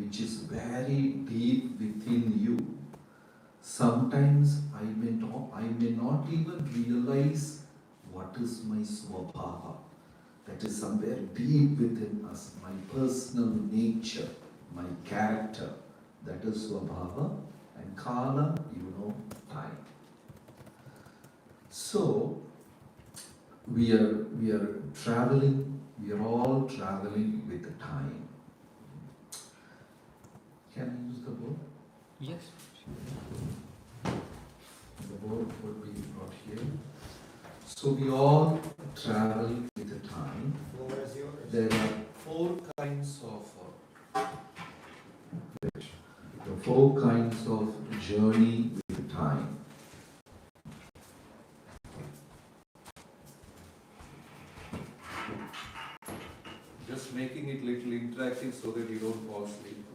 which is very deep within you. Sometimes I may not even realize what is my swabhava. That is somewhere deep within us, my personal nature, my character. That is swabhava. And kala, time. So we are traveling. We are all traveling with the time. Can I use the board? Yes. The board would be brought here. So we all travel with the time. There are four kinds of journey with time. Just making it little interactive so that you don't fall asleep.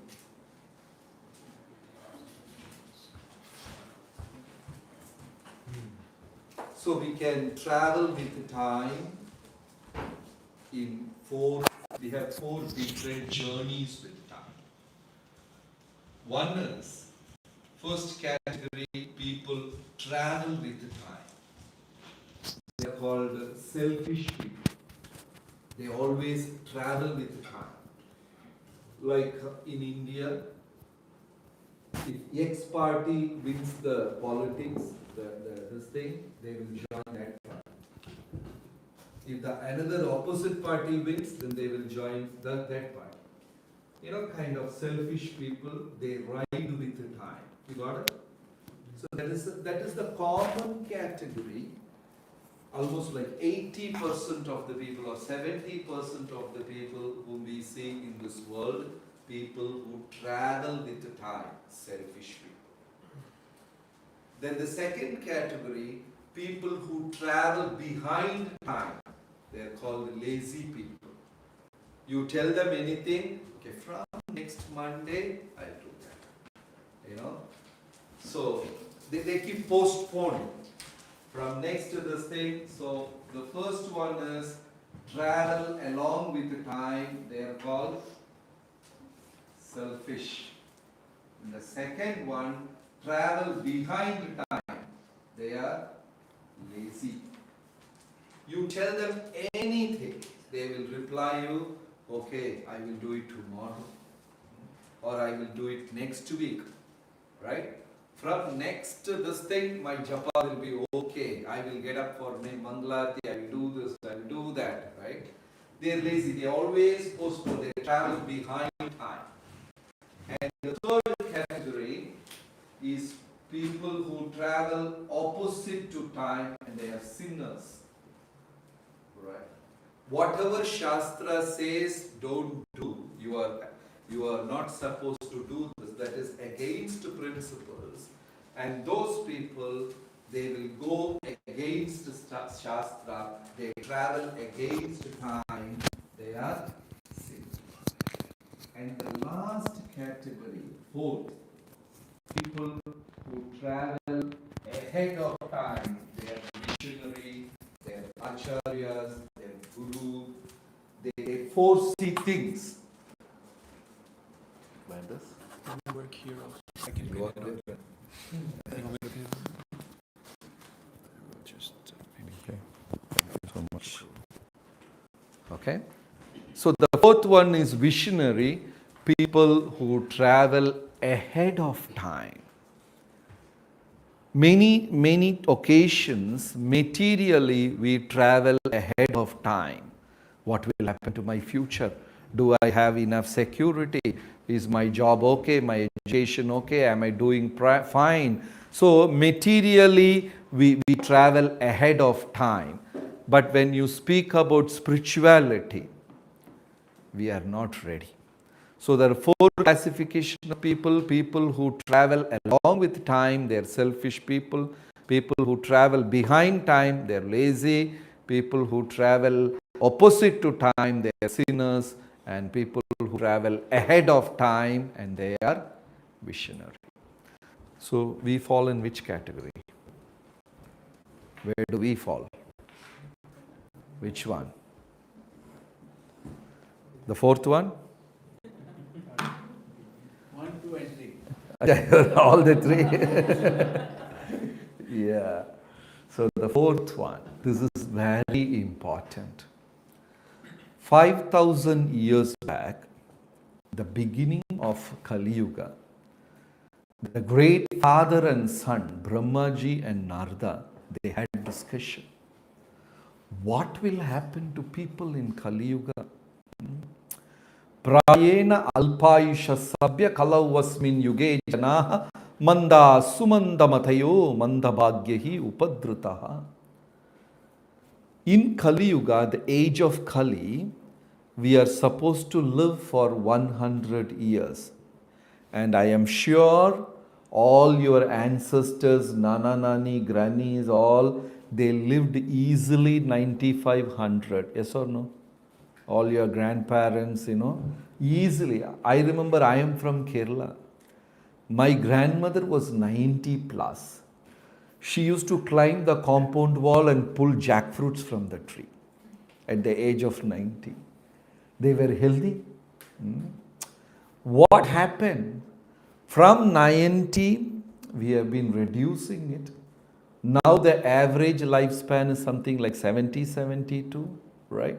So we can travel with the time in we have four different journeys with time. One is, first category, people travel with the time. They are called selfish people. They always travel with the time. Like in India, if X party wins the politics, this thing, they will join that party. If the another opposite party wins, then they will join that party. Kind of selfish people, they ride with the time. You got it? So that is the common category. Almost like 80% of the people or 70% of the people whom we see in this world, people who travel with the time, selfish people. Then the second category, people who travel behind time, they are called lazy people. You tell them anything, okay, from next Monday, I'll do that. So they keep postponing. From next to this thing, so the first one is travel along with the time, they are called selfish. And the second one, travel behind time, they are lazy. You tell them anything, they will reply you, okay, I will do it tomorrow, or I will do it next week, right? From next to this thing, my japa will be okay. I will get up for my mangalati, I will do this, I will do that, right? They are lazy, they always postpone, they travel behind time. And the third category is people who travel opposite to time, and they are sinners. Right? Whatever Shastra says, don't do. You are not supposed to do this. That is against principles. And those people, they will go against Shastra. They travel against time. They are sinners. And the last category, fourth, people who travel ahead of time. They are missionary, they are acharyas, they are guru, they foresee things. Like this? I work here also. I can You work there? Just okay. Thank you so much. Okay. So the fourth one is visionary, people who travel ahead of time. Many occasions, materially, we travel ahead of time. What will happen to my future? Do I have enough security? Is my job okay? My education okay? Am I doing fine? So materially, we travel ahead of time. But when you speak about spirituality, we are not ready. So there are four classifications of people who travel along with time, they are selfish people who travel behind time, they are lazy, people who travel opposite to time, they are sinners, and people who travel ahead of time, and they are visionary. So we fall in which category? Where do we fall? Which one? The fourth one? 2 and 3. All the three. Yeah. So the fourth one, this is very important. 5,000 years back, the beginning of Kali Yuga, the great father and son, Brahmaji and Narada, they had a discussion. What will happen to people in Kali Yuga? Prayena alpayusha sabya kalavasmin yuge janaha manda sumanda matayo manda bhagyahi upadritaha. In Kali Yuga, the age of Kali, we are supposed to live for 100 years. And I am sure all your ancestors, nana, nani, grannies, all, they lived easily 9,500. Yes or no? All your grandparents, easily. I remember I am from Kerala. My grandmother was 90 plus. She used to climb the compound wall and pull jackfruits from the tree at the age of 90. They were healthy. What happened? From 90, we have been reducing it. Now the average lifespan is something like 70, 72, right?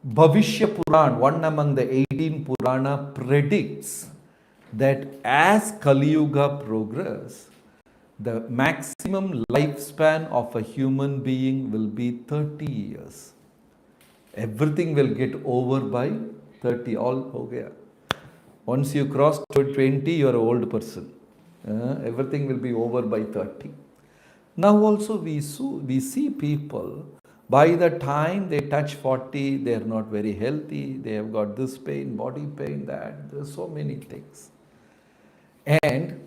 Bhavishya Puran, one among the 18 Purana, predicts that as Kali Yuga progresses, the maximum lifespan of a human being will be 30 years. Everything will get over by 30. All ho gaya. Once you cross 20, you are an old person. Everything will be over by 30. Now also we see people, by the time they touch 40, they are not very healthy. They have got this pain, body pain, that. There are so many things. And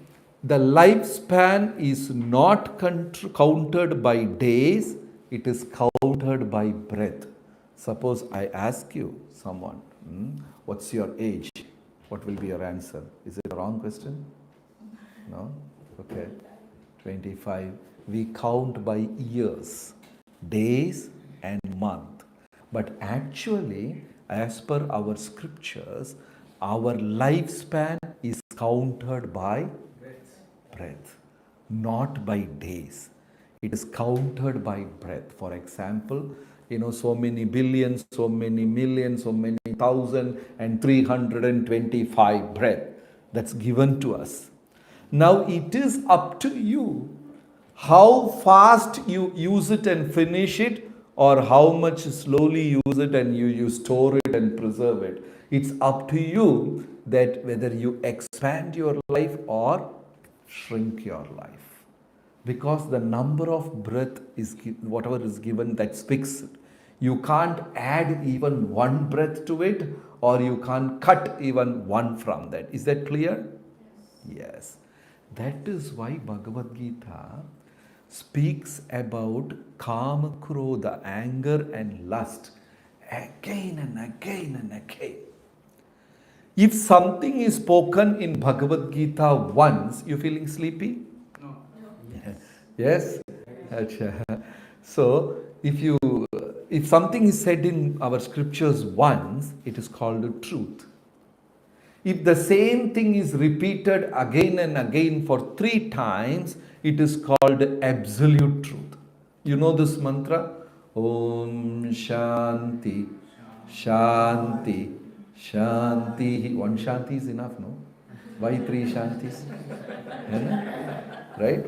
the lifespan is not counted by days, it is counted by breath. Suppose I ask you, someone, what's your age? What will be your answer? Is it a wrong question? No? Okay. 25. We count by years, days and month. But actually, as per our scriptures, our lifespan is counted by breath, not by days. It is counted by breath. For example, so many billions, so many millions, so many 1,325 breath that's given to us. Now it is up to you how fast you use it and finish it, or how much slowly use it and you store it and preserve it. It's up to you that whether you expand your life or shrink your life. Because the number of breath is whatever is given, that's fixed. You can't add even one breath to it, or you can't cut even one from that. Is that clear? Yes. That is why Bhagavad Gita speaks about kama, krodha, anger and lust again and again and again. If something is spoken in Bhagavad Gita once, you feeling sleepy? No. Yes? Achha. So, if something is said in our scriptures once, it is called truth. If the same thing is repeated again and again for 3 times, it is called absolute truth. You know this mantra? Om Shanti, Shanti, Shanti. One Shanti is enough, no? Why 3 Shantis? Right?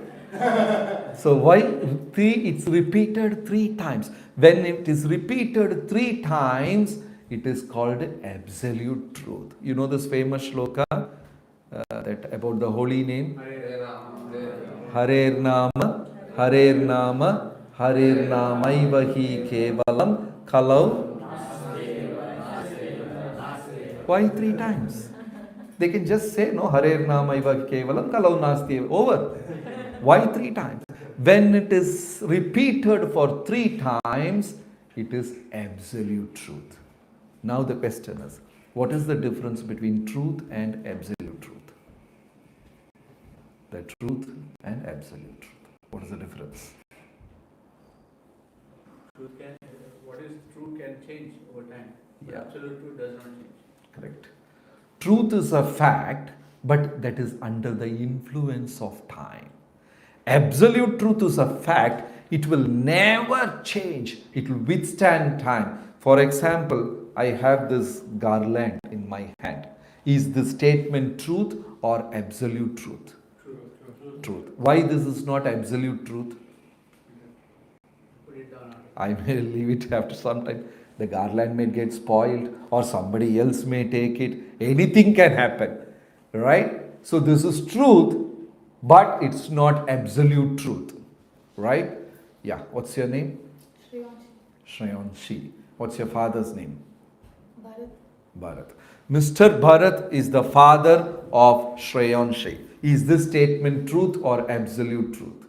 So why 3? It's repeated 3 times. When it is repeated 3 times, it is called absolute truth. You know this famous shloka that about the holy name? Harer Nama, Harer Nama, Harer Namaiva hi kevalam kalau. Why 3 times? They can just say, no, Harer Namaiva kevalam kalau nasti, over. Why 3 times? When it is repeated for 3 times, it is absolute truth. Now the question is, what is the difference between truth and absolute truth? The truth and absolute truth. What is the difference? What is true can change over time. But Yeah. absolute truth does not change. Correct. Truth is a fact but that is under the influence of time. Absolute truth is a fact, it will never change, it will withstand time. For example, I have this garland in my hand. Is this statement truth or absolute truth? Truth. Why this is not absolute truth? Put it down. I may leave it after some time. The garland may get spoiled or somebody else may take it. Anything can happen. Right? So this is truth, but it's not absolute truth. Right? Yeah. What's your name? Shreyanshi. What's your father's name? Bharat. Mr. Bharat is the father of Shreyanshi. Is this statement truth or absolute truth?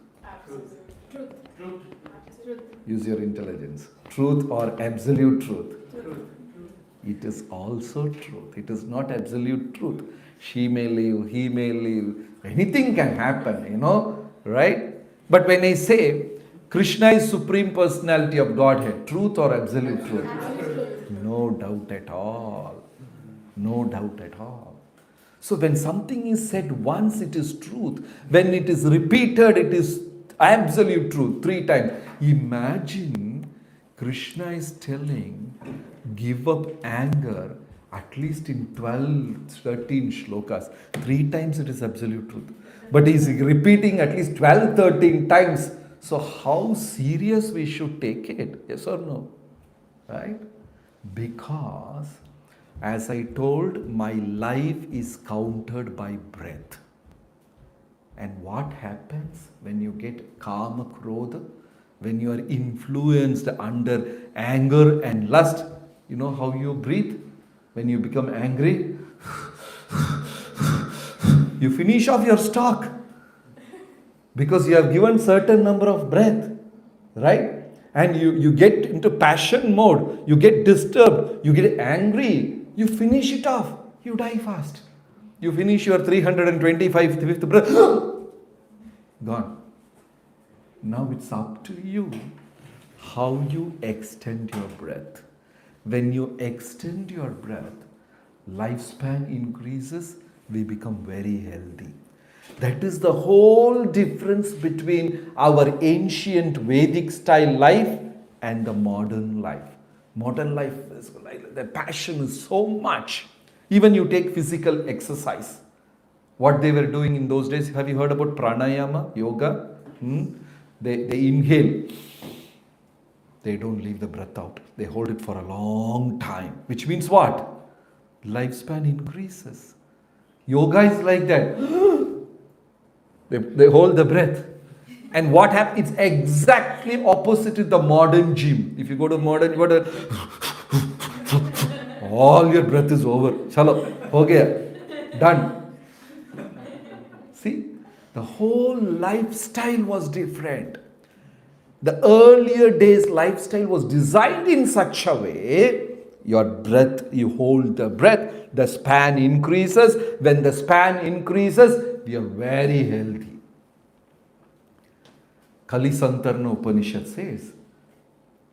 Use your intelligence. Truth or absolute truth? It is also truth. It is not absolute truth. She may leave, he may leave. Anything can happen, right? But when I say Krishna is Supreme Personality of Godhead, truth or absolute truth? No doubt at all. No doubt at all. So when something is said once, it is truth. When it is repeated, it is absolute truth 3 times. Imagine Krishna is telling, give up anger at least in 12, 13 shlokas. 3 times it is absolute truth. But he is repeating at least 12, 13 times. So how serious we should take it? Yes or no? Right? Because, as I told, my life is counted by breath. And what happens when you get kama krodha? When you are influenced under anger and lust, you know how you breathe? When you become angry, you finish off your stock because you have given certain number of breath, right? And you get into passion mode, you get disturbed, you get angry, you finish it off, you die fast. You finish your 325th breath, gone. Now it's up to you how you extend your breath. When you extend your breath, lifespan increases, we become very healthy. That is the whole difference between our ancient Vedic style life and the modern life. Modern life, is like, the passion is so much. Even you take physical exercise. What they were doing in those days, have you heard about pranayama, yoga? They inhale. They don't leave the breath out. They hold it for a long time. Which means what? Lifespan increases. Yoga is like that. They hold the breath. And what happens? It's exactly opposite to the modern gym. If you go to modern, you got to all your breath is over. Chalo, ho gaya. Done. See? The whole lifestyle was different. The earlier days lifestyle was designed in such a way, your breath, you hold the breath, the span increases. When the span increases, we are very healthy. Kali Santarna Upanishad says,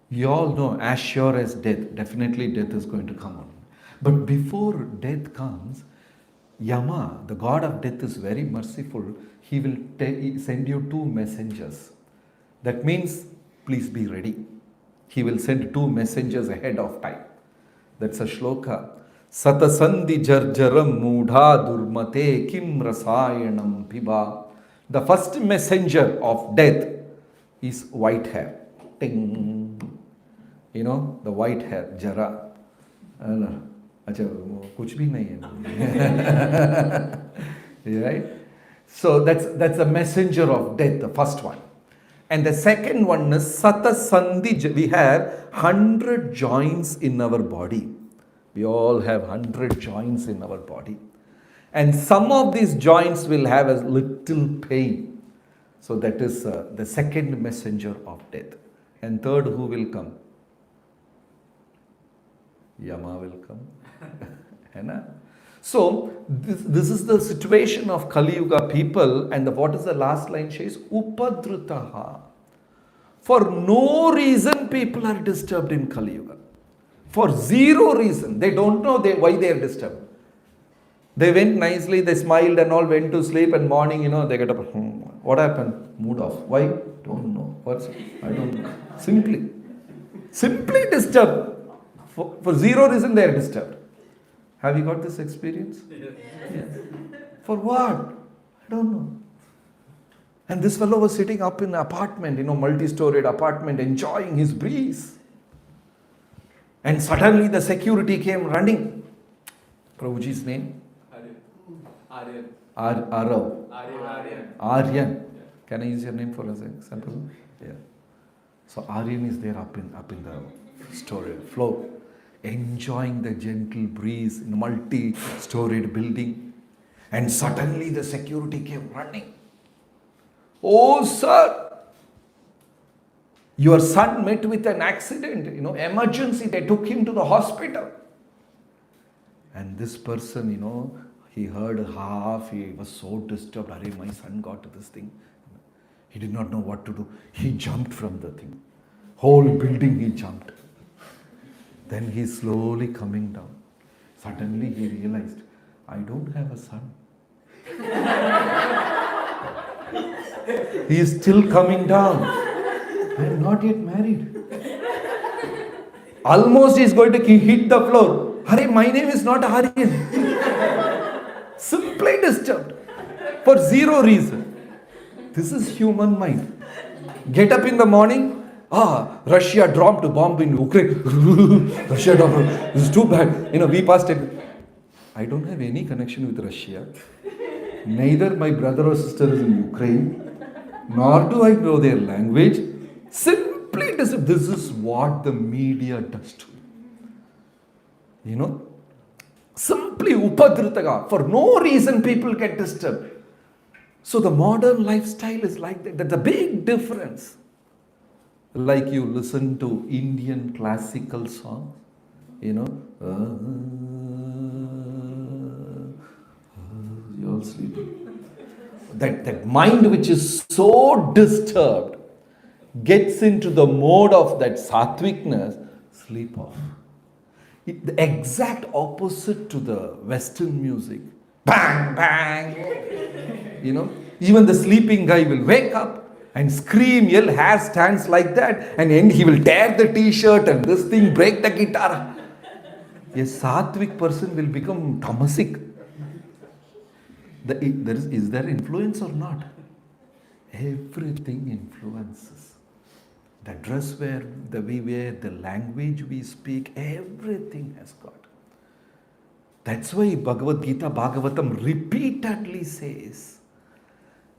you all know, as sure as death, definitely death is going to come on. But before death comes, Yama, the god of death, is very merciful. He will send you 2 messengers. That means, please be ready. He will send 2 messengers ahead of time. That's a shloka. Satasandhi jarjaram mudha durmate kim rasayanam piba. The first messenger of death is white hair. Ting. You know, the white hair, jara. Acha, kuch bhi nahi hai. Right? So that's a messenger of death, the first one. And the second one is Sata Sandhi. We have 100 joints in our body. We all have 100 joints in our body. And some of these joints will have a little pain. So that is the second messenger of death. And third, who will come? Yama will come. So this is the situation of Kali Yuga people. And what is the last line says? Upadrutaha. For no reason people are disturbed in Kali Yuga. For zero reason. They don't know why they are disturbed. They went nicely, they smiled and all, went to sleep, and morning, they get up. What happened? Mood off. Why? Don't know. I don't know. Simply disturbed. For zero reason they are disturbed. Have you got this experience? Yes. For what? I don't know. And this fellow was sitting up in an apartment, multi-storied apartment, enjoying his breeze. And suddenly the security came running. Prabhuji's name? Aryan. Aryan. Can I use your name for an example? Yeah. So Aryan is there up in the floor, enjoying the gentle breeze in a multi-storied building. And suddenly the security came running. Oh, sir, your son met with an accident, emergency. They took him to the hospital. And this person, he heard half, he was so disturbed. Arey, my son got this thing. He did not know what to do. He jumped from the thing. Whole building he jumped. Then he slowly coming down. Suddenly he realized, I don't have a son. He is still coming down. I am not yet married. Almost he is going to hit the floor. Hare, my name is not Aryan. Simply disturbed. For zero reason. This is human mind. Get up in the morning. Russia dropped a bomb in Ukraine. Russia dropped. This is too bad. We passed it. I don't have any connection with Russia. Neither my brother or sister is in Ukraine. Nor do I know their language. Simply disturbed. This is what the media does to you. Simply upadritaga. For no reason people get disturbed. So the modern lifestyle is like that. That's a big difference. Like you listen to Indian classical songs, you're all sleeping. That mind which is so disturbed gets into the mode of that sattvicness, sleep off. The exact opposite to the Western music. Bang, bang. Even the sleeping guy will wake up and scream, yell, hair stands like that, and then he will tear the t-shirt and this thing, break the guitar. A sattvic person will become tamasic. Is there influence or not? Everything influences. The dress the we wear, the language we speak, everything has got. That's why Bhagavad Gita, Bhagavatam repeatedly says,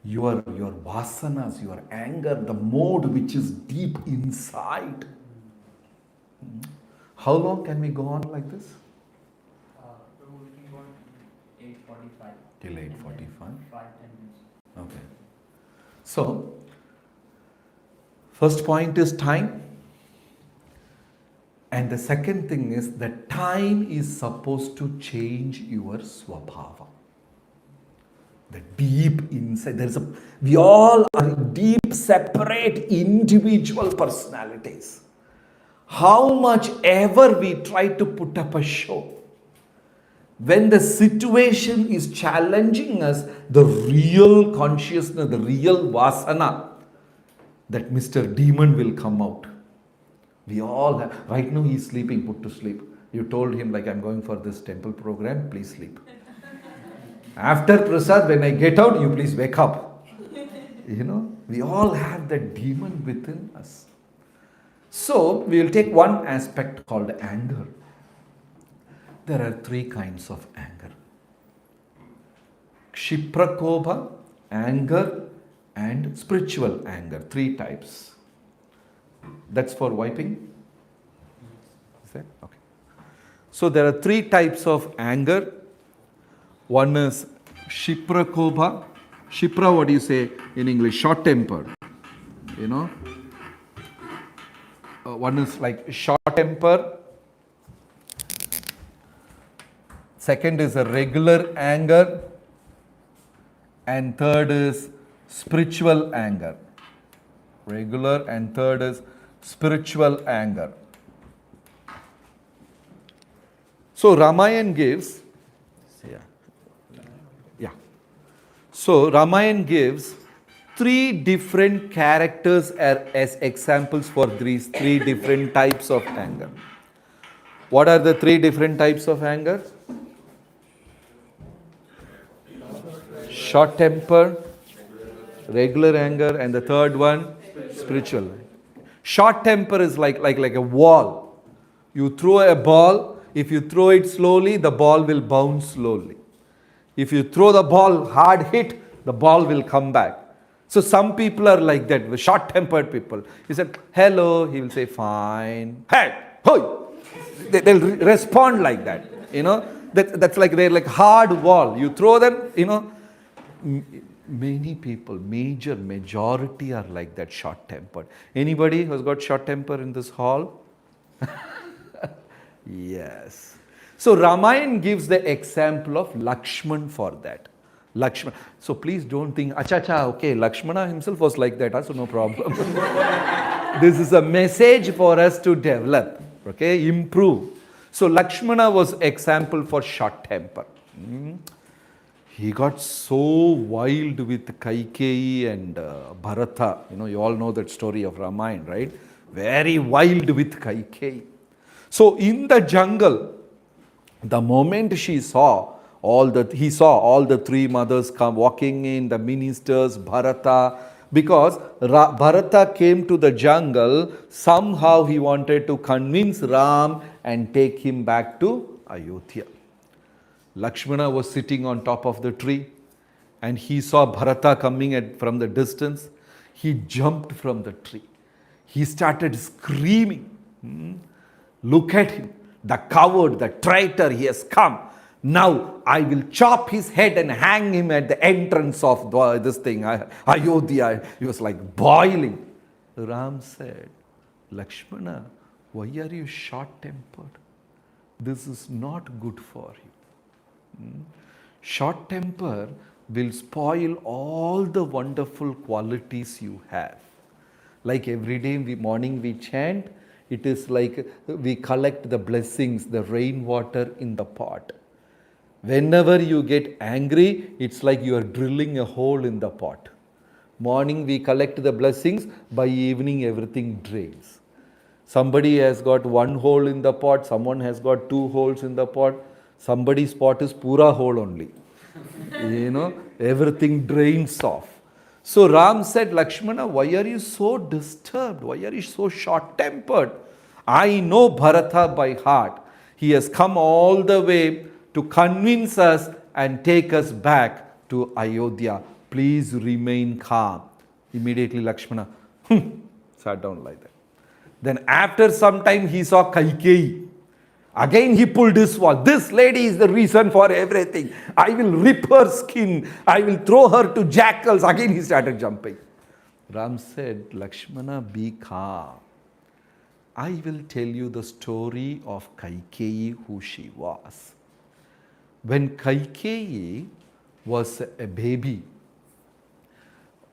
your vasanas, your anger, the mode which is deep inside. How long can we go on like this? We can go on 8:45. Till 8:45? 5-10 minutes. Okay. So, first point is time. And the second thing is that time is supposed to change your swabhava. The deep inside, we all are deep, separate, individual personalities. How much ever we try to put up a show, when the situation is challenging us, the real consciousness, the real vasana, that Mr. Demon will come out. We all have, right now he is sleeping, put to sleep. You told him I'm going for this temple program, please sleep. After Prasad, when I get out, you please wake up. We all have that demon within us. So, we will take one aspect called anger. There are three kinds of anger. Kshiprakobha, anger, and spiritual anger. Three types. That's for wiping? Is that? Okay. So, there are three types of anger. One is Shiprakobha. Shipra, what do you say in English? Short temper. One is like short temper. Second is a regular anger. And third is spiritual anger. Regular, and third is spiritual anger. So Ramayan gives, Yeah. So Ramayana gives three different characters as examples for these three different types of anger. What are the three different types of anger? Short temper, regular anger, and the third one, spiritual. Short temper is like a wall. You throw a ball, if you throw it slowly, the ball will bounce slowly. If you throw the ball hard hit, the ball will come back. So some people are like that, short-tempered people. He said, hello, he will say, fine. Hey, hoi. They'll respond like that. That's like they're like hard wall. You throw them, many people, majority are like that, short-tempered. Anybody who's got short temper in this hall? Yes. So Ramayana gives the example of Lakshman for that. Lakshman. So please don't think, acha, okay, Lakshmana himself was like that, so no problem. This is a message for us to develop, okay, improve. So Lakshmana was example for short temper. He got so wild with Kaikeyi and Bharata. You all know that story of Ramayana, right? Very wild with Kaikeyi. So in the jungle, the moment he saw all the three mothers come walking in, the ministers, Bharata, because Bharata came to the jungle, somehow he wanted to convince Ram and take him back to Ayodhya. Lakshmana was sitting on top of the tree and he saw Bharata coming from the distance. He jumped from the tree. He started screaming. Look at him, the coward, the traitor, he has come. Now I will chop his head and hang him at the entrance of this thing, Ayodhya. He was like boiling. Ram said, Lakshmana, why are you short-tempered? This is not good for you. Short temper will spoil all the wonderful qualities you have. Like every day morning we chant, it is like we collect the blessings, the rainwater in the pot. Whenever you get angry, it's like you are drilling a hole in the pot. Morning we collect the blessings, by evening everything drains. Somebody has got one hole in the pot, someone has got two holes in the pot, somebody's pot is pura hole only. Everything drains off. So Ram said, Lakshmana, why are you so disturbed? Why are you so short-tempered? I know Bharata by heart. He has come all the way to convince us and take us back to Ayodhya. Please remain calm. Immediately Lakshmana sat down like that. Then after some time he saw Kaikeyi. Again he pulled his sword. This lady is the reason for everything. I will rip her skin. I will throw her to jackals. Again he started jumping. Ram said, Lakshmana, be calm. I will tell you the story of Kaikeyi, who she was. When Kaikeyi was a baby,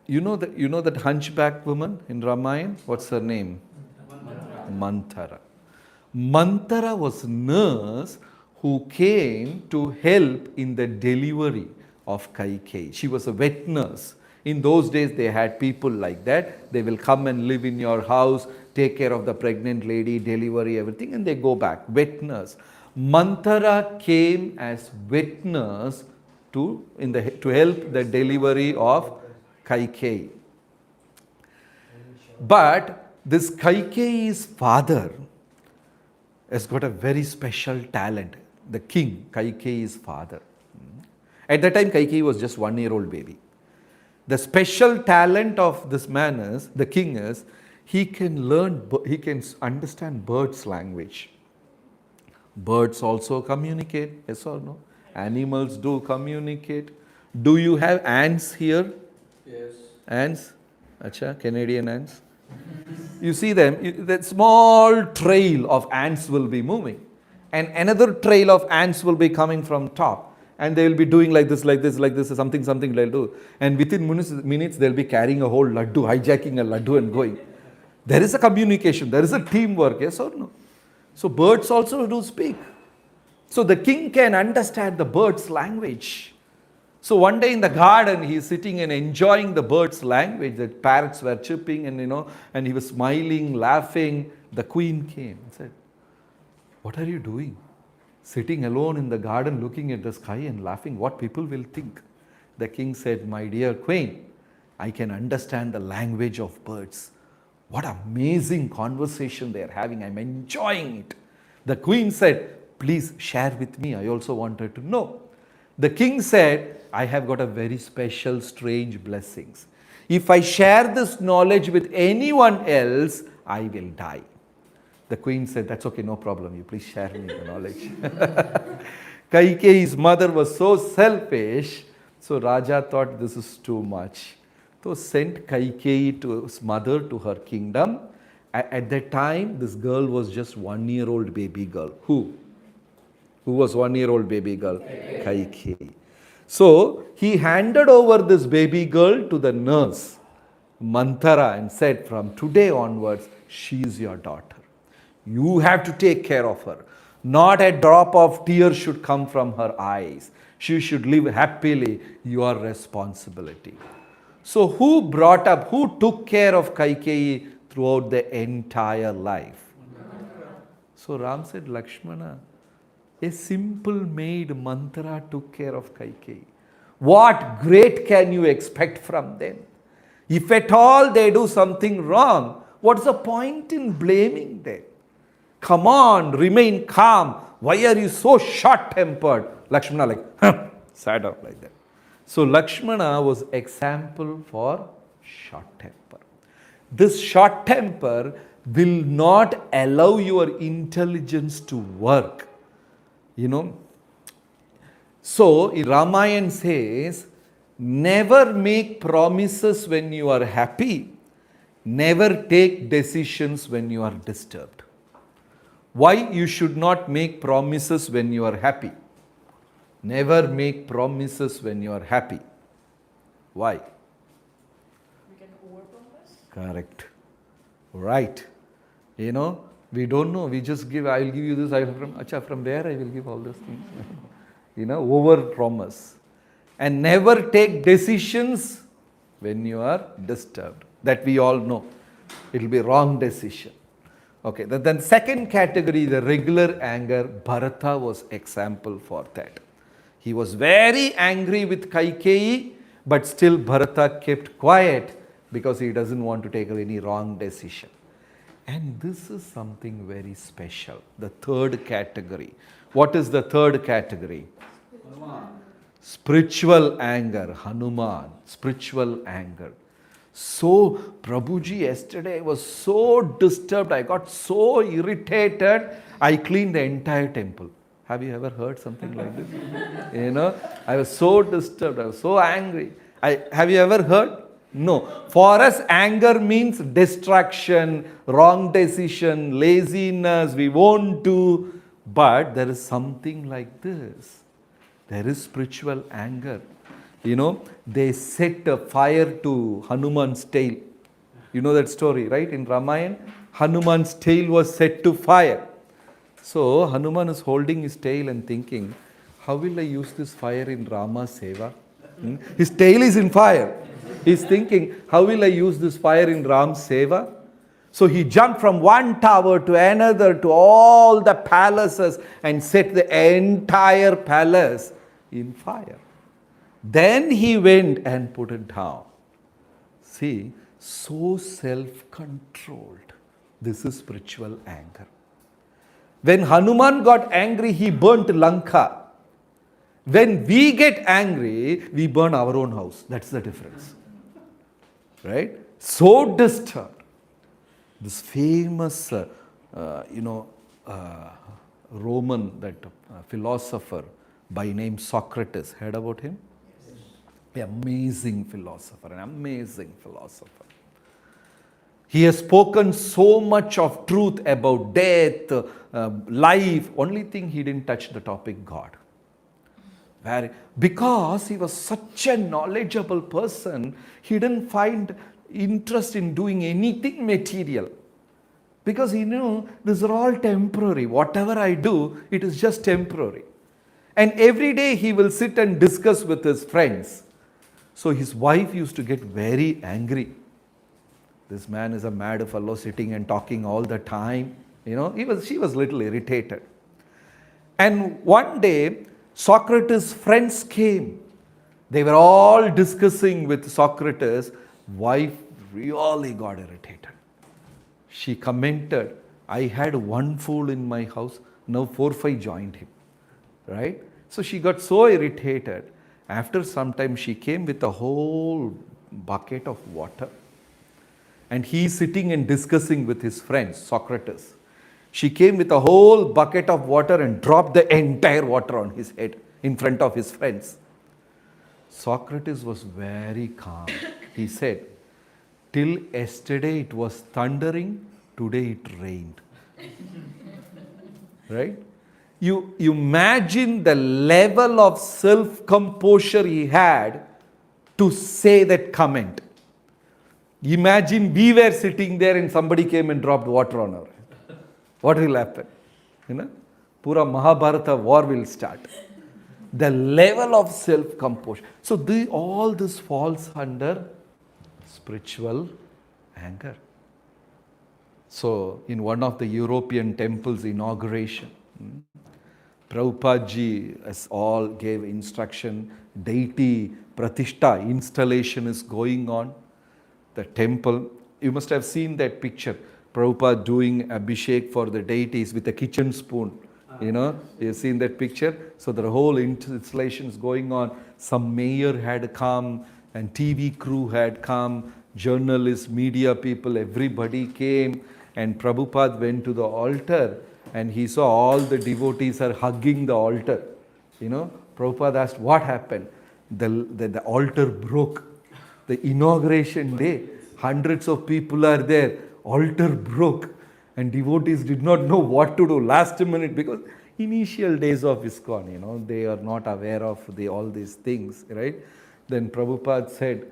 you know that hunchback woman in Ramayana? What's her name? Manthara. Manthara was a nurse who came to help in the delivery of Kaikeyi. She was a wet nurse. In those days, they had people like that. They will come and live in your house, take care of the pregnant lady, delivery, everything, and they go back. Wet nurse. Manthara came as wet nurse to help the delivery of Kaikeyi. But this Kaikeyi's father has got a very special talent. The king, Kaikeyi's father. At that time, Kaikeyi was just 1-year-old baby. The special talent of this man is, the king is, he can understand birds' language. Birds also communicate, yes or no? Animals do communicate. Do you have ants here? Yes. Ants? Acha, Canadian ants? You see them, that small trail of ants will be moving. And another trail of ants will be coming from top. And they will be doing like this, something they'll do. And within minutes they'll be carrying a whole laddu, hijacking a laddu and going. There is a communication, there is a teamwork, yes or no? So birds also do speak. So the king can understand the bird's language. So one day in the garden, he is sitting and enjoying the bird's language. The parrots were chirping and he was smiling, laughing. The queen came and said, "What are you doing? Sitting alone in the garden looking at the sky and laughing, what people will think?" The king said, "My dear queen, I can understand the language of birds. What amazing conversation they are having. I'm enjoying it." The queen said, "Please share with me. I also wanted to know." The king said, "I have got a very special, strange blessings. If I share this knowledge with anyone else, I will die." The queen said, "That's okay, no problem. You please share me the knowledge." Kaikeyi's mother was so selfish, so Raja thought this is too much. So sent Kaikeyi to his mother to her kingdom. At that time, this girl was just 1-year-old baby girl. Who? Who was 1-year-old baby girl? Kaikeyi. So he handed over this baby girl to the nurse, Manthara, and said, "From today onwards, she is your daughter. You have to take care of her. Not a drop of tear should come from her eyes. She should live happily. Your responsibility." So who took care of Kaikeyi throughout the entire life? So Ram said, "Lakshmana, a simple maid Manthara took care of Kaikeyi. What great can you expect from them? If at all they do something wrong, what's the point in blaming them? Come on, remain calm. Why are you so short-tempered?" Lakshmana sat up like that. So Lakshmana was example for short temper. This short temper will not allow your intelligence to work. So Ramayana says, never make promises when you are happy. Never take decisions when you are disturbed. Why you should not make promises when you are happy? Never make promises when you are happy. Why? We can overpromise. Correct. Right. We don't know. We just give, I will give you this, from there I will give all those things. Over promise. And never take decisions when you are disturbed. That we all know. It will be wrong decision. Okay, then second category, the regular anger, Bharata was example for that. He was very angry with Kaikeyi, but still Bharata kept quiet because he doesn't want to take any wrong decision. And this is something very special. The third category. What is the third category? Hanuman. Spiritual anger, Hanuman, spiritual anger. So, Prabhuji, yesterday I was so disturbed, I got so irritated, I cleaned the entire temple. Have you ever heard something like this? I was so disturbed, I was so angry. Have you ever heard? No. For us, anger means distraction, wrong decision, laziness, we won't do. But there is something like this. There is spiritual anger. They set a fire to Hanuman's tail. You know that story, right? In Ramayana, Hanuman's tail was set to fire. So Hanuman is holding his tail and thinking, how will I use this fire in Rama's seva? His tail is in fire. He's thinking, how will I use this fire in Ram's seva? So he jumped from one tower to another to all the palaces and set the entire palace in fire. Then he went and put it down. See, so self-controlled. This is spiritual anger. When Hanuman got angry, he burnt Lanka. When we get angry, we burn our own house. That's the difference. Right? So disturbed. This famous, Roman, philosopher by name Socrates. Heard about him? An amazing philosopher, an amazing philosopher. He has spoken so much of truth about death, life. Only thing he didn't touch the topic God. Because he was such a knowledgeable person, he didn't find interest in doing anything material. Because he knew these are all temporary. Whatever I do, it is just temporary. And every day he will sit and discuss with his friends. So his wife used to get very angry. This man is a mad fellow sitting and talking all the time. She was little irritated. And one day, Socrates' friends came. They were all discussing with Socrates. Wife really got irritated. She commented, I had one fool in my house, now 4-5 joined him. Right? So she got so irritated. After some time, she came with a whole bucket of water. And he sitting and discussing with his friends, Socrates. She came with a whole bucket of water and dropped the entire water on his head in front of his friends. Socrates was very calm. He said, till yesterday it was thundering, today it rained. Right? You imagine the level of self-composure he had to say that comment. Imagine we were sitting there and somebody came and dropped water on our head. What will happen? Pura Mahabharata war will start. The level of self-composure. So all this falls under spiritual anger. So in one of the European temples inauguration, Prabhupada ji all gave instruction, deity Pratishta installation is going on. The temple, you must have seen that picture. Prabhupada doing Abhishek for the deities with a kitchen spoon. You've seen that picture? So the whole installation is going on. Some mayor had come and TV crew had come, journalists, media people, everybody came. And Prabhupada went to the altar and he saw all the devotees are hugging the altar. Prabhupada asked, what happened? The altar broke. The inauguration day, hundreds of people are there. Altar broke. And devotees did not know what to do last minute because initial days of ISKCON, they are not aware of all these things, right? Then Prabhupada said,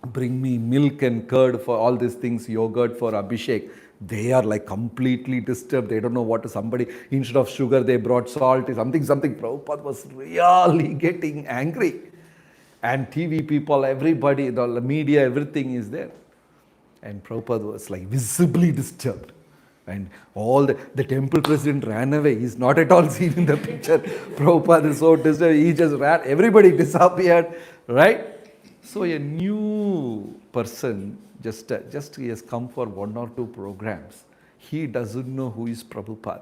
bring me milk and curd for all these things, yogurt for Abhishek. They are like completely disturbed. They don't know what to, somebody, instead of sugar, they brought salt, something. Prabhupada was really getting angry. And TV people, everybody, the media, everything is there. And Prabhupada was like visibly disturbed. And all the temple president ran away. He's not at all seen in the picture. Prabhupada is so disturbed. He just ran. Everybody disappeared. Right? So a new person, just he has come for 1 or 2 programs. He doesn't know who is Prabhupada.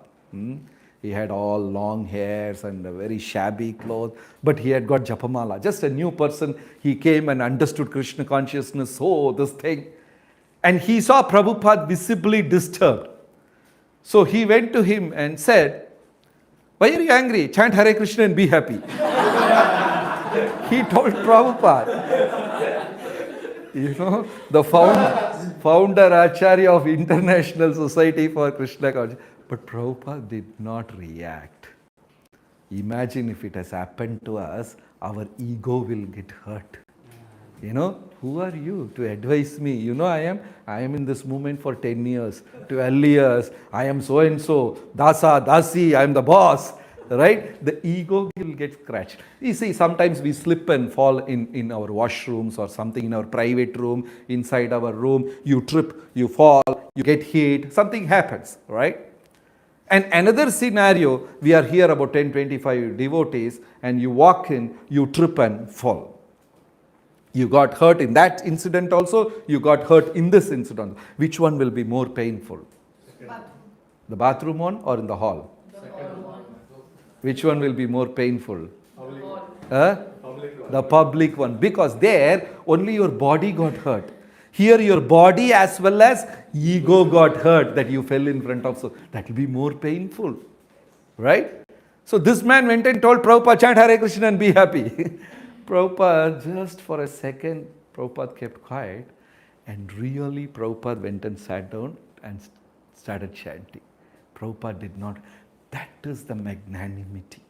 He had all long hairs and very shabby clothes, but he had got Japamala. Just a new person. He came and understood Krishna consciousness, this thing. And he saw Prabhupada visibly disturbed. So he went to him and said, why are you angry? Chant Hare Krishna and be happy. He told Prabhupada. The founder Acharya of International Society for Krishna Consciousness. But Prabhupada did not react. Imagine if it has happened to us, our ego will get hurt. Who are you to advise me? I am in this movement for 10 years, 12 years. I am so and so, Dasa, Dasi, I am the boss. Right? The ego will get scratched. You see, sometimes we slip and fall in our washrooms or something in our private room, inside our room. You trip, you fall, you get hit, something happens, right? And another scenario, we are here about 10-25 devotees and you walk in, you trip and fall. You got hurt in that incident also, you got hurt in this incident. Which one will be more painful? Bathroom. The bathroom one or in the hall? The hall one. Which one will be more painful? Public one. The public one. Because there, only your body got hurt. Here your body as well as ego got hurt that you fell in front of. So that will be more painful. Right? So this man went and told Prabhupada, chant Hare Krishna and be happy. Prabhupada, just for a second, Prabhupada kept quiet. And really Prabhupada went and sat down and started chanting. Prabhupada did not. That is the magnanimity.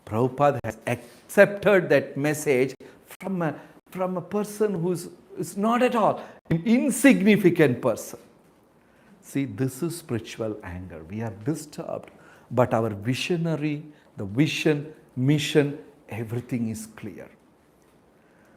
Prabhupada has accepted that message from a person who is not at all an insignificant person. See, this is spiritual anger. We are disturbed, but our visionary, the vision mission, everything is clear.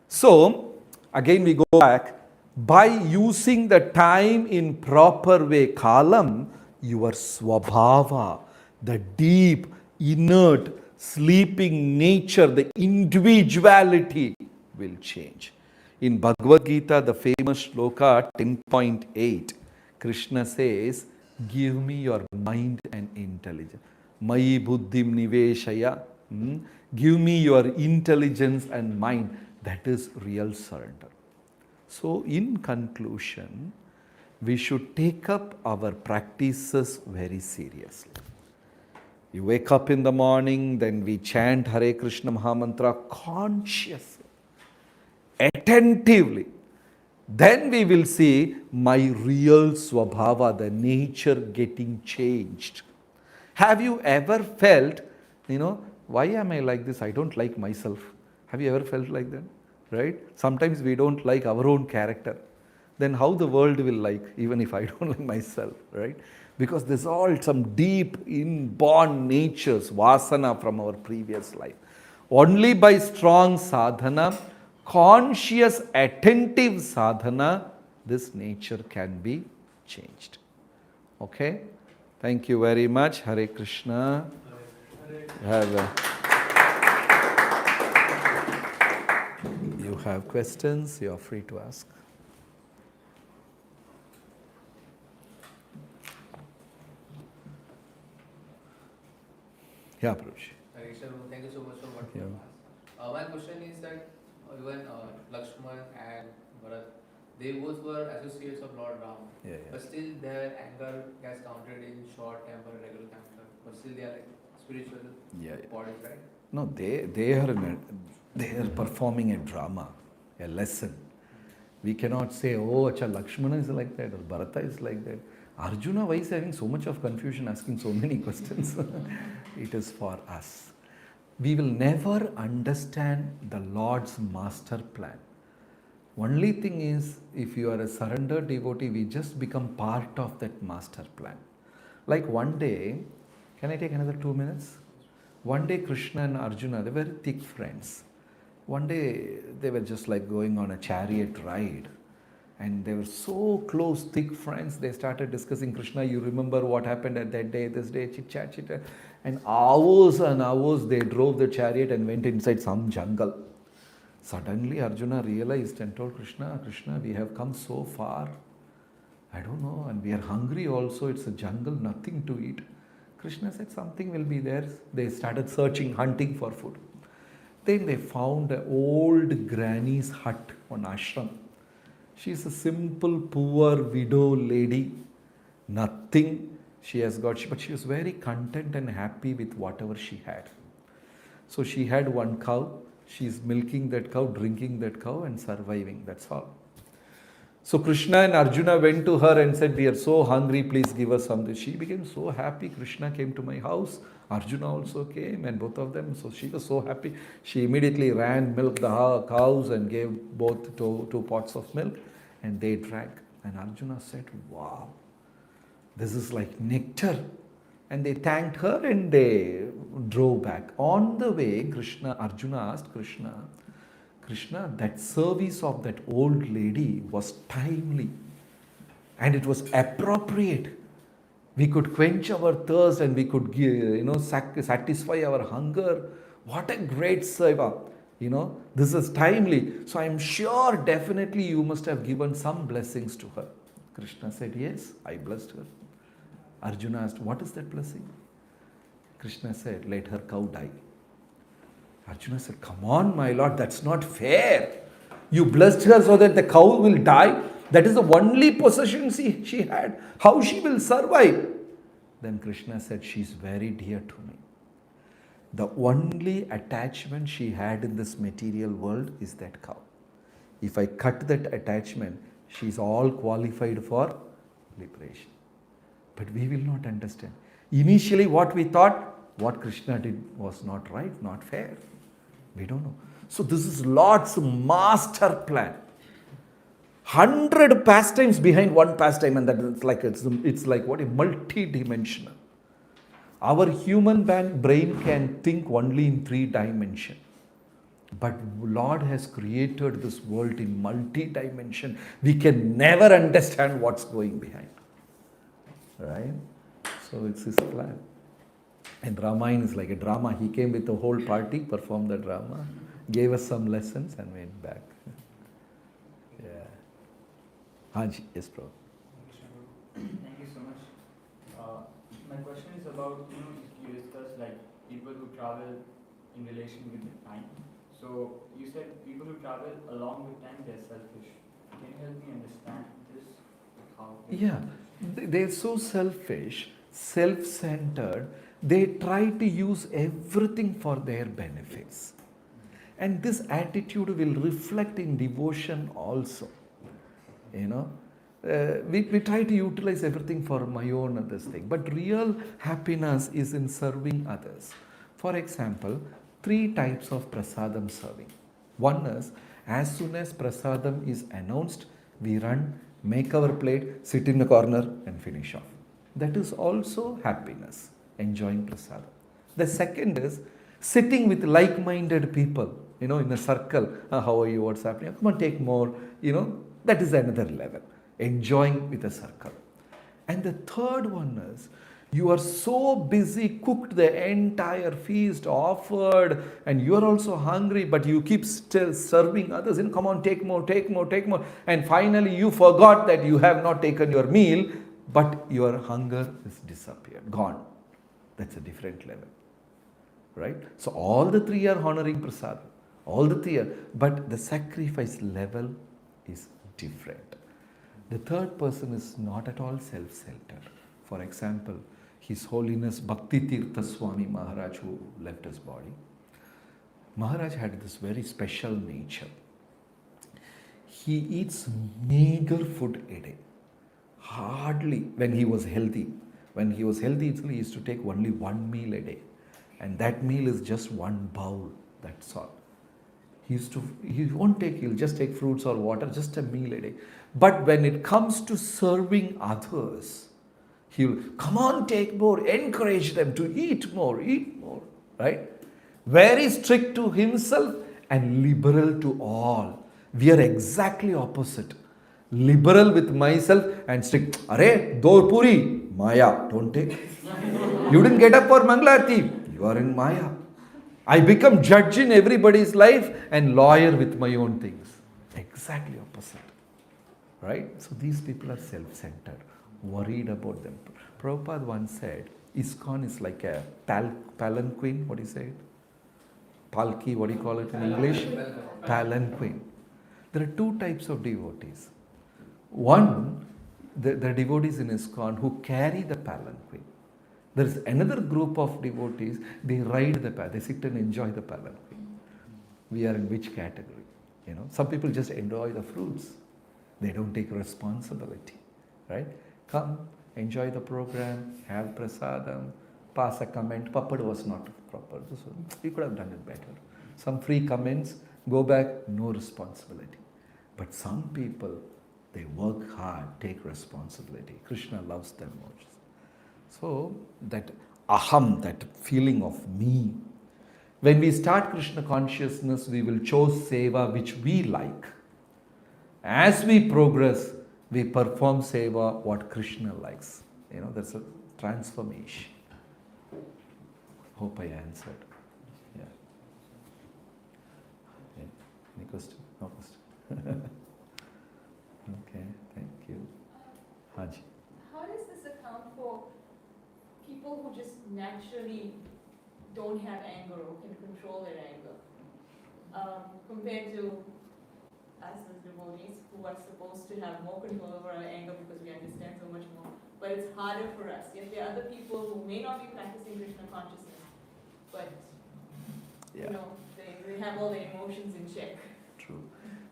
So, again we go back. By using the time in proper way, kalam, your swabhava, the deep, inert, sleeping nature, the individuality will change. In Bhagavad Gita, the famous shloka 10.8, Krishna says, give me your mind and intelligence. Mai buddhim niveshaya. Give me your intelligence and mind. That is real surrender. So, in conclusion, we should take up our practices very seriously. You wake up in the morning, then we chant Hare Krishna Mahamantra consciously, attentively. Then we will see my real swabhava, the nature getting changed. Have you ever felt, why am I like this? I don't like myself. Have you ever felt like that? Right? Sometimes we don't like our own character. Then how the world will like, even if I don't like myself, right? Because there's all some deep inborn natures, vasana from our previous life. Only by strong sadhana, conscious, attentive sadhana, this nature can be changed. Okay? Thank you very much. Hare Krishna. You have questions, you are free to ask. Yeah, Prabhu. Thank you so much for what you Yeah. asked. My question is that even Lakshman and Bharat, they both were associates of Lord Ram, Yeah. but still their anger gets counted in short temper, regular temper, but still they are like spiritual Yeah. bodies, right? No, they are performing a drama, a lesson. We cannot say, oh, acha, Lakshmana is like that, or Bharata is like that. Arjuna, why is he having so much of confusion, asking so many questions? It is for us. We will never understand the Lord's master plan. Only thing is, if you are a surrendered devotee, we just become part of that master plan. Like one day, can I take another 2 minutes? One day, Krishna and Arjuna, they were very thick friends. One day, they were just like going on a chariot ride. And they were so close, thick friends, they started discussing, Krishna, you remember what happened at that day, this day, chit chat. And hours and hours, they drove the chariot and went inside some jungle. Suddenly, Arjuna realized and told Krishna, Krishna, we have come so far. I don't know, and we are hungry also, it's a jungle, nothing to eat. Krishna said, something will be there. They started searching, hunting for food. Then they found an old granny's hut on ashram. She's a simple, poor widow lady. Nothing she has got, but she was very content and happy with whatever she had. So she had one cow. She's milking that cow, drinking that cow, and surviving. That's all. So Krishna and Arjuna went to her and said, we are so hungry, please give us something. She became so happy. Krishna came to my house. Arjuna also came, and both of them. So she was so happy. She immediately ran, milked the cows and gave both two pots of milk, and they drank. And Arjuna said, wow, this is like nectar. And they thanked her and they drove back. On the way, Arjuna asked Krishna, Krishna, that service of that old lady was timely and it was appropriate. We could quench our thirst and we could satisfy our hunger. What a great seva. This is timely. So I am sure definitely you must have given some blessings to her. Krishna said, yes, I blessed her. Arjuna asked, what is that blessing? Krishna said, let her cow die. Arjuna said, come on, my lord, that's not fair. You blessed her so that the cow will die. That is the only possession she had. How she will survive? Then Krishna said, she's very dear to me. The only attachment she had in this material world is that cow. If I cut that attachment, she's all qualified for liberation. But we will not understand. Initially what we thought, what Krishna did was not right, not fair. We don't know. So this is Lord's master plan. 100 pastimes behind one pastime, and that it's like what a multi-dimensional. Our human brain can think only in 3 dimensions. But Lord has created this world in multi-dimension. We can never understand what's going behind. Right? So it's His plan. And Ramayana is like a drama. He came with the whole party, performed the drama, gave us some lessons and went back. Yeah. Haji, yes, bro. Thank you so much. My question is about, you discussed like people who travel in relation with the time. So you said people who travel along with time, they're selfish. Can you help me understand this? How? Yeah, they're so selfish, self-centered. They try to use everything for their benefits. And this attitude will reflect in devotion also. We try to utilize everything for my own this thing. But real happiness is in serving others. For example, 3 types of prasadam serving. One is, as soon as prasadam is announced, we run, make our plate, sit in the corner and finish off. That is also happiness, enjoying prasadam. The second is sitting with like-minded people, in a circle. How are you? What's happening? Come on, take more. That is another level. Enjoying with a circle. And the third one is, you are so busy, cooked the entire feast, offered, and you are also hungry, but you keep still serving others. Come on, take more, take more, take more. And finally, you forgot that you have not taken your meal, but your hunger is disappeared, gone. That's a different level. Right? So all the 3 are honoring prasad. All the 3 are, but the sacrifice level is different. The third person is not at all self-centered. For example, His Holiness Bhakti Tirtha Swami Maharaj, who left his body. Maharaj had this very special nature. He eats meager food a day. Hardly when he was healthy. When he was healthy, he used to take only 1 meal a day. And that meal is just 1 bowl. That's all. He'll just take fruits or water, just a meal a day. But when it comes to serving others, he'll, come on, take more, encourage them to eat more, right? Very strict to himself and liberal to all. We are exactly opposite. Liberal with myself and strict. Arey, do puri, Maya, don't take. You didn't get up for Mangalarti, you are in Maya. I become judge in everybody's life and lawyer with my own things. Exactly opposite. Right? So these people are self-centered, worried about them. Prabhupada once said, ISKCON is like a palanquin, what do you say? Palki, what do you call it in English? Palanquin. There are 2 types of devotees. One, the devotees in ISKCON who carry the palanquin. There is another group of devotees, they ride the palanquin, they sit and enjoy the palanquin. We are in which category? Some people just enjoy the fruits. They don't take responsibility. Right? Come, enjoy the program, have prasadam, pass a comment, papad was not proper. You could have done it better. Some free comments, go back, no responsibility. But some people, they work hard, take responsibility. Krishna loves them most. So that aham, that feeling of me. When we start Krishna consciousness, we will choose seva which we like. As we progress, we perform seva what Krishna likes. That's a transformation. Hope I answered. Yeah. Any question? No question. Okay, thank you. Haji. How does this account for people who just naturally don't have anger or can control their anger, compared to us as devotees who are supposed to have more control over our anger because we understand so much more, but it's harder for us. Yet there are other people who may not be practicing Krishna consciousness, but they have all their emotions in check. True.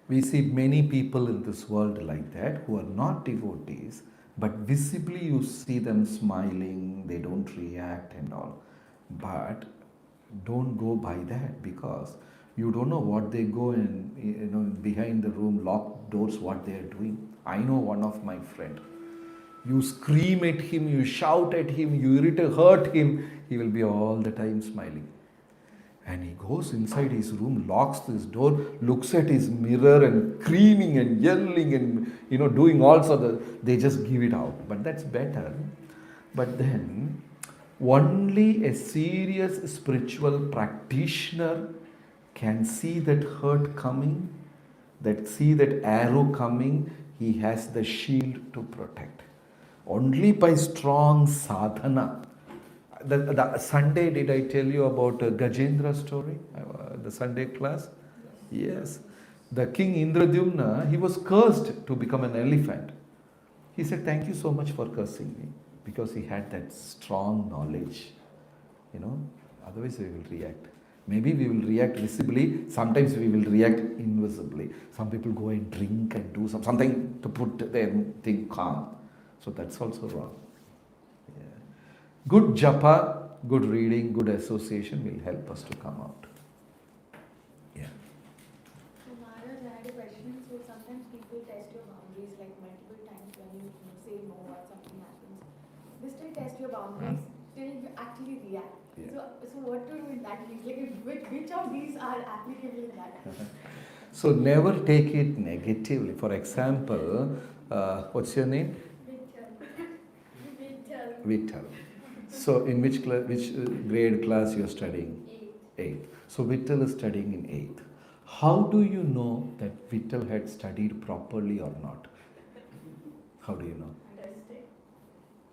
We see many people in this world like that who are not devotees, but visibly you see them smiling, they don't react and all. But don't go by that, because you don't know what they go and behind the room, locked doors, what they are doing. I know one of my friend. You scream at him, you shout at him, you irritate, hurt him, he will be all the time smiling. And he goes inside his room, locks his door, looks at his mirror and screaming and yelling and doing all sorts of, they just give it out. But that's better. But then only a serious spiritual practitioner can see that hurt coming, see that arrow coming. He has the shield to protect. Only by strong sadhana. The Sunday, did I tell you about Gajendra story? The Sunday class? Yes. The king Indradyumna, he was cursed to become an elephant. He said, thank you so much for cursing me. Because he had that strong knowledge. Otherwise we will react. Maybe we will react visibly, sometimes we will react invisibly. Some people go and drink and do something to put their thing calm. So that's also wrong. Yeah. Good japa, good reading, good association will help us to come out. Yeah. So Maharaj, I had a question. So sometimes people test your boundaries like multiple times when you say no or something happens. They still test your boundaries till you actually react. Yeah. So what to do in that case? Like which of these are applicable in that? So never take it negatively. For example, what's your name? Vittal. So in which grade class you are studying? 8th. So Vittal is studying in 8th. How do you know that Vittal had studied properly or not? How do you know? Testing.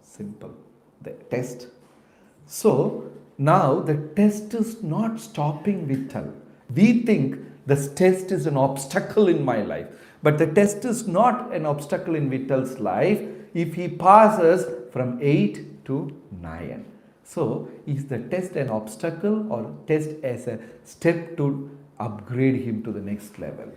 Simple. The test. So now the test is not stopping Vittal. We think the test is an obstacle in my life. But the test is not an obstacle in Vittal's life if he passes from 8 to 9. So is the test an obstacle or test as a step to upgrade him to the next level?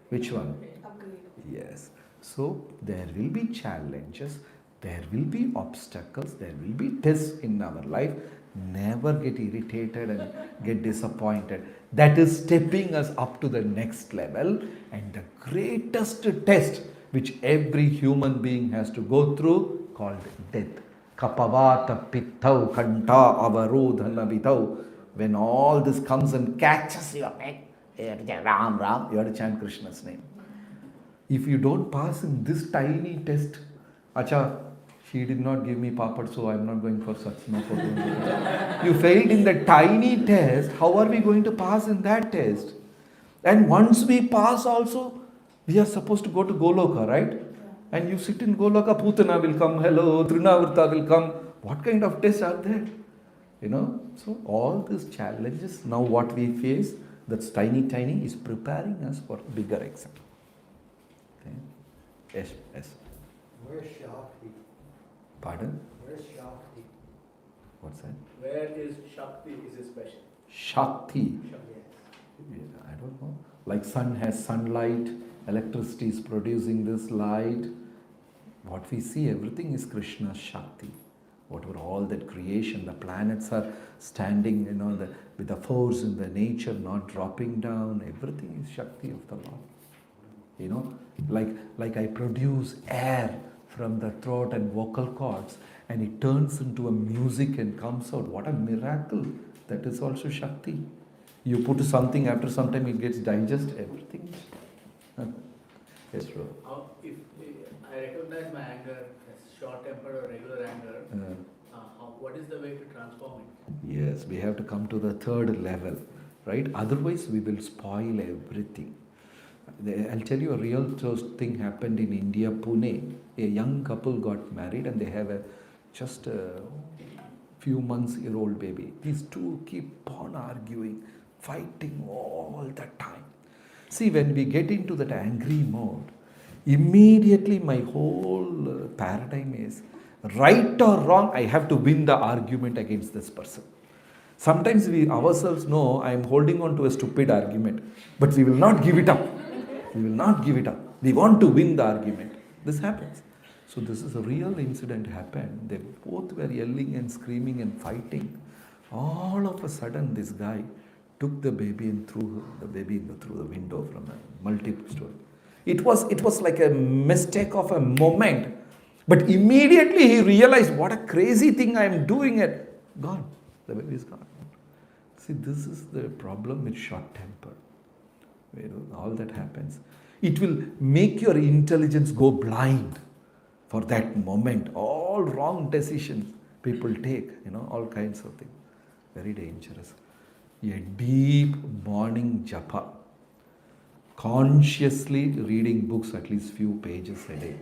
Which one? Upgrade. Yes. So there will be challenges, there will be obstacles, there will be tests in our life. Never get irritated and get disappointed. That is stepping us up to the next level. And the greatest test which every human being has to go through, called death. Kapavata pittau kanta avarodhana vitau. When all this comes and catches your neck, Ram Ram, you have to chant Krishna's name. If you don't pass in this tiny test, Acha, she did not give me papad, so I am not going for Satsana. You failed in the tiny test, how are we going to pass in that test? And once we pass also, we are supposed to go to Goloka, right? Yeah. And you sit in Goloka, Putana will come, hello, Trinavrta will come. What kind of tests are there? So all these challenges, now what we face, that's tiny, is preparing us for bigger exam. Okay. Yes. Where's Shakti? Pardon? Where's Shakti? What's that? Where is Shakti is his question. Shakti. Yes. I don't know. Like sun has sunlight, electricity is producing this light. What we see, everything is Krishna's Shakti. Whatever, all that creation, the planets are standing, with the force in the nature, not dropping down. Everything is Shakti of the Lord. Like I produce air from the throat and vocal cords, and it turns into a music and comes out. What a miracle! That is also Shakti. You put something, after some time it gets digested, everything. Yes, bro. If I recognize my anger as short-tempered or regular anger, what is the way to transform it? Yes, we have to come to the third level, right? Otherwise, we will spoil everything. I'll tell you a real thing happened in India, Pune. A young couple got married and they have just a few months-old baby. These two keep on arguing, fighting all the time. See, when we get into that angry mode, immediately my whole paradigm is, right or wrong, I have to win the argument against this person. Sometimes we ourselves know I am holding on to a stupid argument, but we will not give it up. We will not give it up. We want to win the argument. This happens. So this is a real incident happened. They both were yelling and screaming and fighting. All of a sudden, this guy took the baby and threw the baby through the window from a multi-story. It was like a mistake of a moment. But immediately he realized what a crazy thing I am doing it. Gone. The baby is gone. See, this is the problem with short temper. All that happens. It will make your intelligence go blind for that moment. All wrong decisions people take, all kinds of things. Very dangerous. A deep morning japa. Consciously reading books at least few pages a day.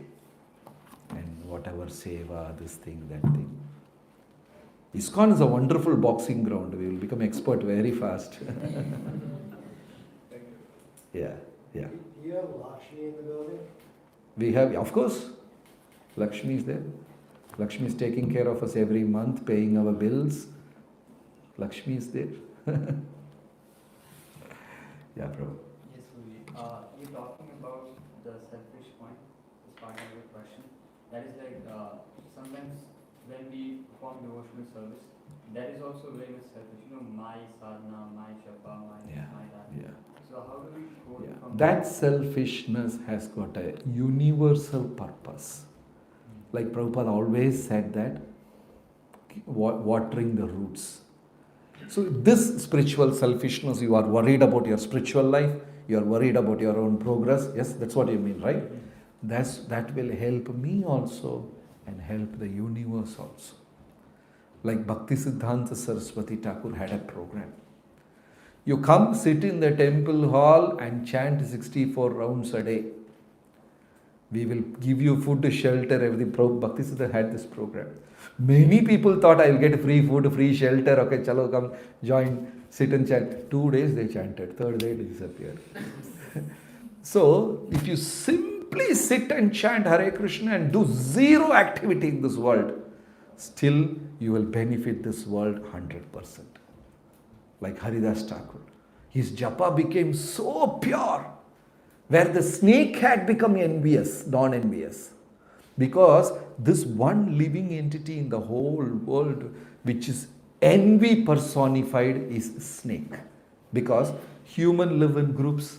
And whatever seva, this thing, that thing. ISKCON is a wonderful boxing ground. We will become expert very fast. Yeah. Do you have Lakshmi in the building? We have, of course, Lakshmi is there. Lakshmi is taking care of us every month, paying our bills. Lakshmi is there. Yeah, Prabhu. Yes, Guruji. You're talking about the selfish point, as part of your question. That is like sometimes when we perform devotional service, that is also very much selfish. My sadhana, my japa, my that. Yeah. So how do we go from That selfishness has got a universal purpose. Like Prabhupada always said that, watering the roots. So this spiritual selfishness, you are worried about your spiritual life, you are worried about your own progress. Yes, that's what you mean, right? That will help me also and help the universe also. Like Bhakti Siddhanta Saraswati Thakur had a program. You come, sit in the temple hall and chant 64 rounds a day. We will give you food, shelter, everything. Bhakti Siddhanta had this program. Many people thought I will get free food, free shelter. Okay, chalo, come, join, sit and chant. 2 days they chanted, third day it disappeared. So, if you simply sit and chant Hare Krishna and do zero activity in this world, still you will benefit this world 100%. Like Haridas Thakur. His japa became so pure, where the snake had become envious, non-envious. Because this one living entity in the whole world, which is envy personified, is snake. Because humans live in groups.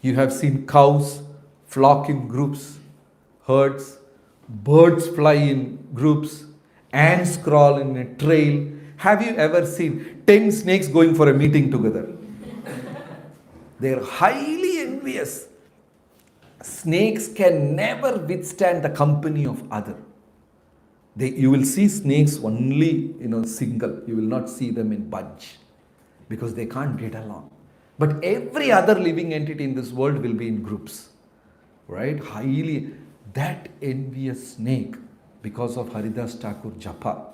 You have seen cows flock in groups, herds, birds fly in groups, ants crawl in a trail. Have you ever seen 10 snakes going for a meeting together? They are highly envious. Snakes can never withstand the company of other. You will see snakes only, single. You will not see them in bunch because they can't get along. But every other living entity in this world will be in groups, right? Highly, that envious snake, because of Haridas Thakur japa,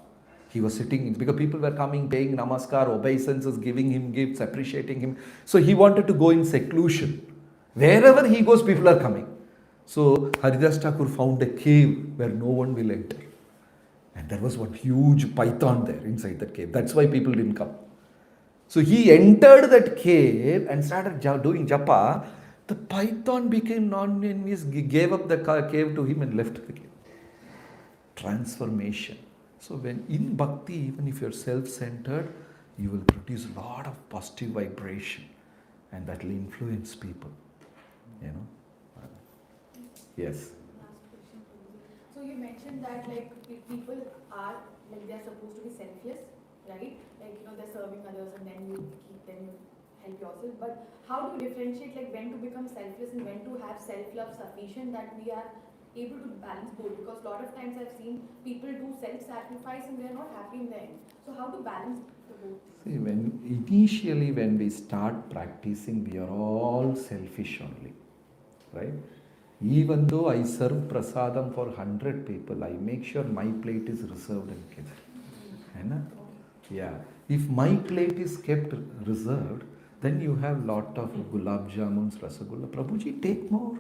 he was sitting, because people were coming, paying namaskar, obeisances, giving him gifts, appreciating him. So he wanted to go in seclusion. Wherever he goes, people are coming. So Haridas Thakur found a cave where no one will enter. And there was one huge python there inside that cave. That's why people didn't come. So he entered that cave and started doing japa. The python became non-envious, gave up the cave to him and left the cave. Transformation. So when in bhakti, even if you're self-centered, you will produce a lot of positive vibration, and that will influence people. Yes. Last question for you. So you mentioned that if people are they're supposed to be selfless, right? They're serving others and then you help yourself. But how do you differentiate when to become selfless and when to have self-love sufficient that we are able to balance both? Because a lot of times I've seen people do self-sacrifice and they're not happy in the end. So how to balance the both? See, initially when we start practicing, we are all selfish only, right? Even though I serve prasadam for 100 people, I make sure my plate is reserved and kept. Yeah. If my plate is kept reserved, then you have lot of gulab jamuns, rasagulla. Prabhuji, take more.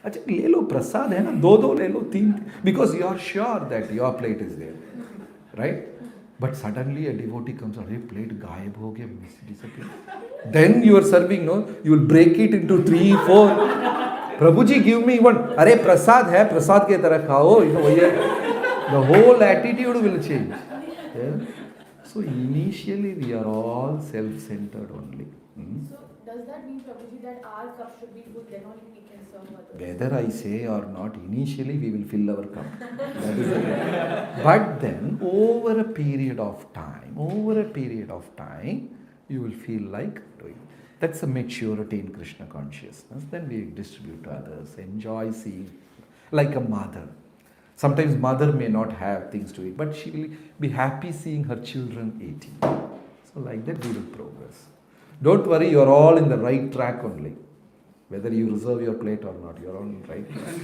Achha, le lo prasad hai na, do le lo, teen. Because you are sure that your plate is there, right? But suddenly a devotee comes out, hey, plate gayab ho gaya, disappear. Then you are serving, you will break it into 3, 4. Prabhuji, give me one. Arey, prasad hai, prasad ke tarah khao. The whole attitude will change. Yeah? So initially we are all self-centered only. So does that mean, Prabhuji, that our cup should be full, then only we can serve others? Whether I say or not, initially we will fill our cup. That is it. But then, over a period of time, you will feel like doing. That's a maturity in Krishna consciousness. Then we distribute to others, enjoy seeing, like a mother. Sometimes mother may not have things to eat, but she will be happy seeing her children eating. So like that we will progress. Don't worry, you are all in the right track only. Whether you reserve your plate or not, you are on the right track.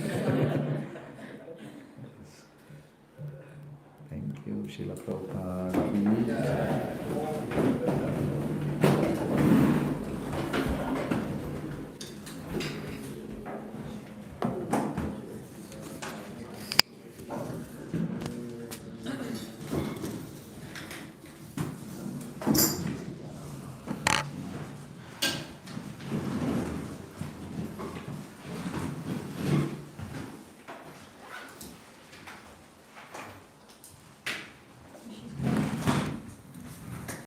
Thank you, Srila Prabhupada.